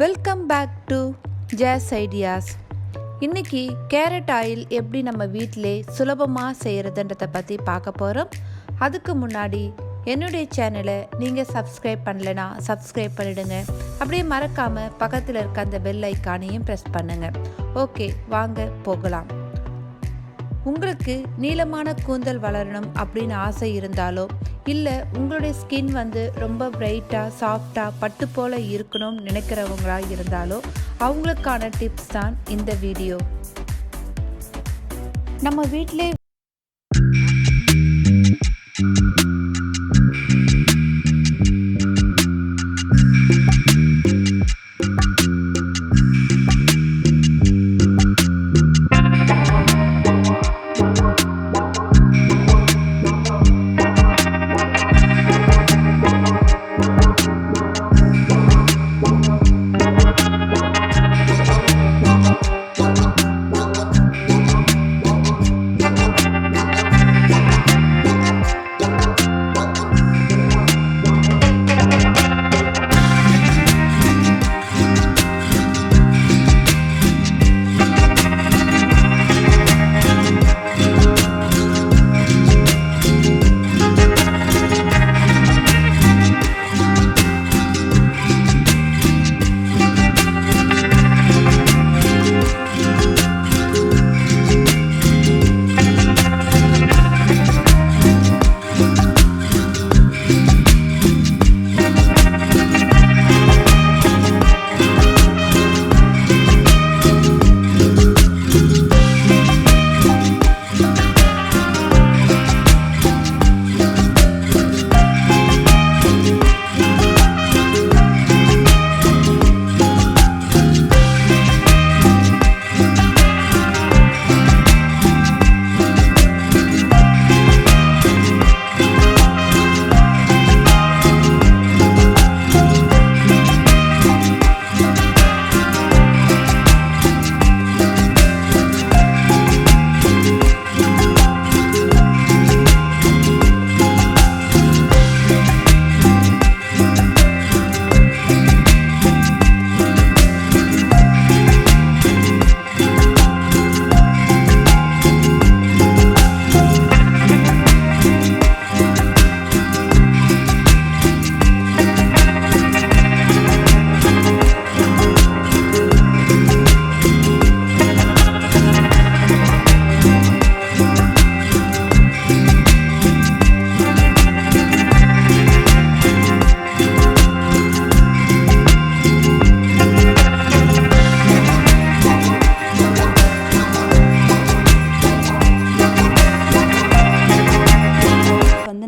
Welcome back to Jas ideas. இன்றைக்கி carrot oil எப்படி நம்ம வீட்டிலே சுலபமாக செய்கிறதுன்றதை பற்றி பார்க்க போகிறோம். அதுக்கு முன்னாடி என்னுடைய சேனலை நீங்கள் சப்ஸ்கிரைப் பண்ணலைன்னா சப்ஸ்கிரைப் பண்ணிவிடுங்க. அப்படியே மறக்காமல் பக்கத்தில் இருக்க அந்த பெல் ஐக்கானையும் ப்ரெஸ் பண்ணுங்கள். ஓகே, வாங்க போகலாம். உங்களுக்கு நீளமான கூந்தல் வளரணும் அப்படின்னு ஆசை இருந்தாலோ, இல்லை உங்களுடைய ஸ்கின் ரொம்ப பிரைட்டாக சாஃப்டாக பட்டு போல் இருக்கணும்னு நினைக்கிறவங்களா இருந்தாலோ அவங்களுக்கான டிப்ஸ் தான் இந்த வீடியோ. நம்ம வீட்டிலே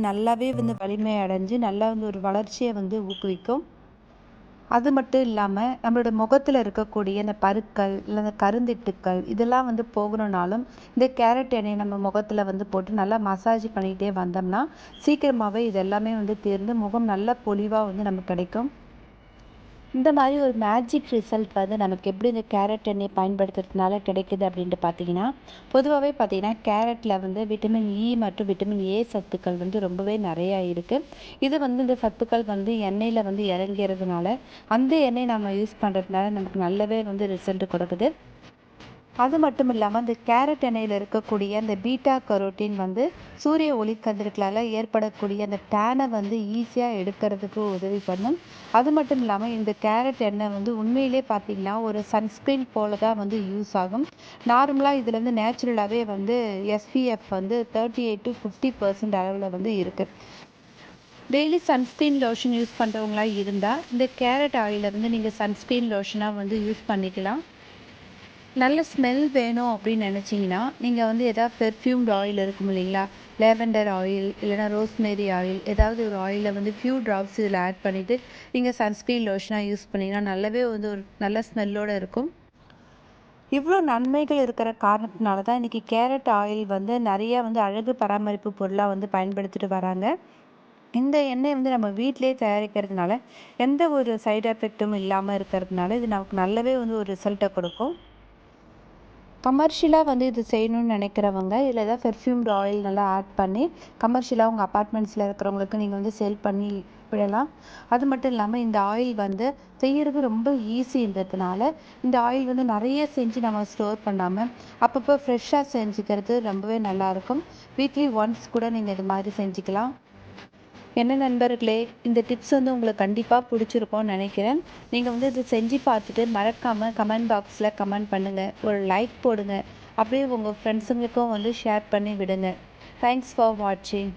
நல்லாவே வலிமை அடைஞ்சு நல்லா ஒரு வளர்ச்சியை ஊக்குவிக்கும். அது மட்டும் இல்லாமல் நம்மளோட முகத்தில் இருக்கக்கூடிய இந்த பருக்கள் இல்லை இந்த கருந்திட்டுக்கள் இதெல்லாம் போகணுன்னாலும் இந்த கேரட் எண்ணெயை நம்ம முகத்தில் போட்டு நல்லா மசாஜ் பண்ணிகிட்டே வந்தோம்னா சீக்கிரமாகவே இது எல்லாமே தீர்ந்து முகம் நல்ல பொலிவாக நமக்கு கிடைக்கும். இந்த மாதிரி ஒரு மேஜிக் ரிசல்ட் நமக்கு எப்படி இந்த கேரட் எண்ணெய் பயன்படுத்துறதுனால கிடைக்குது அப்படின்ட்டு பார்த்தீங்கன்னா, பொதுவாகவே பார்த்தீங்கன்னா கேரட்டில் விட்டமின் இ மற்றும் விட்டமின் ஏ சத்துக்கள் ரொம்பவே நிறையா இருக்குது. இது இந்த சத்துக்கள் எண்ணெயில் இறங்கிறதுனால அந்த எண்ணெய் நம்ம யூஸ் பண்ணுறதுனால நமக்கு நல்லாவே ரிசல்ட் கொடுக்குது. அது மட்டும் இல்லாமல் இந்த கேரட் எண்ணெயில் இருக்கக்கூடிய அந்த பீட்டா கரோட்டின் சூரிய ஒளிக்கதிர்களால் ஏற்படக்கூடிய அந்த டேனை ஈஸியாக எடுக்கிறதுக்கு உதவி பண்ணும். அது மட்டும் இல்லாமல் இந்த கேரட் எண்ணெய் உண்மையிலே பார்த்திங்கன்னா ஒரு சன்ஸ்க்ரீன் போல தான் யூஸ் ஆகும். நார்மலாக இதில் நேச்சுரலாகவே SPF 38 to 50% அளவில் இருக்குது. டெய்லி சன்ஸ்க்ரீன் லோஷன் யூஸ் பண்ணுறவங்களா இருந்தால் இந்த கேரட் ஆயிலை நீங்கள் சன்ஸ்க்ரீன் லோஷனாக யூஸ் பண்ணிக்கலாம். நல்ல ஸ்மெல் வேணும் அப்படின்னு நினச்சிங்கன்னா நீங்கள் ஏதாவது பெர்ஃப்யூம்டு ஆயில் இருக்கும் இல்லைங்களா, லேவெண்டர் ஆயில் இல்லைனா ரோஸ்மேரி ஆயில், ஏதாவது ஒரு ஆயிலை ஃபியூ ட்ராப்ஸ் இதில் ஆட் பண்ணிவிட்டு நீங்கள் சன்ஸ்க்ரீன் லோஷனாக யூஸ் பண்ணிங்கன்னா நல்லாவே ஒரு நல்ல ஸ்மெல்லோடு இருக்கும். இவ்வளோ நன்மைகள் இருக்கிற காரணத்தினால தான் இன்றைக்கி கேரட் ஆயில் நிறையா அழகு பராமரிப்பு பொருளாக பயன்படுத்திட்டு வராங்க. இந்த எண்ணெய் நம்ம வீட்டிலே தயாரிக்கிறதுனால எந்த ஒரு சைடு எஃபெக்ட்டும் இல்லாமல் இருக்கிறதுனால இது நமக்கு நல்லாவே ஒரு ரிசல்ட்டை கொடுக்கும். கமர்ஷியலாக இது செய்யணும்னு நினைக்கிறவங்க இதில் ஏதாவது பெர்ஃப்யூம்டு ஆயில் நல்லா ஆட் பண்ணி கமர்ஷியலாக உங்கள் அப்பார்ட்மெண்ட்ஸில் இருக்கிறவங்களுக்கு நீங்கள் சேல் பண்ணி சாப்பிடலாம். அது மட்டும் இல்லாமல் இந்த ஆயில் வந்து செய்யறது ரொம்ப ஈஸின்றதுனால இந்த ஆயில் வந்து நிறைய செஞ்சு நம்ம ஸ்டோர் பண்ணாமல் அப்பப்போ ஃப்ரெஷ்ஷாக செஞ்சுக்கிறது ரொம்பவே நல்லாயிருக்கும். வீக்லி ஒன்ஸ் கூட நீங்கள் இது மாதிரி செஞ்சுக்கலாம். என்ன நண்பர்களே, இந்த டிப்ஸ் வந்து உங்களுக்கு கண்டிப்பாக பிடிச்சிருக்கும்னு நினைக்கிறேன். நீங்கள் வந்து இதை செஞ்சு பார்த்துட்டு மறக்காமல் கமெண்ட் பாக்ஸில் கமெண்ட் பண்ணுங்கள், ஒரு லைக் போடுங்க, அப்படியே உங்கள் ஃப்ரெண்ட்ஸுங்களுக்கும் வந்து ஷேர் பண்ணி விடுங்க. தேங்க்ஸ் ஃபார் வாட்சிங்.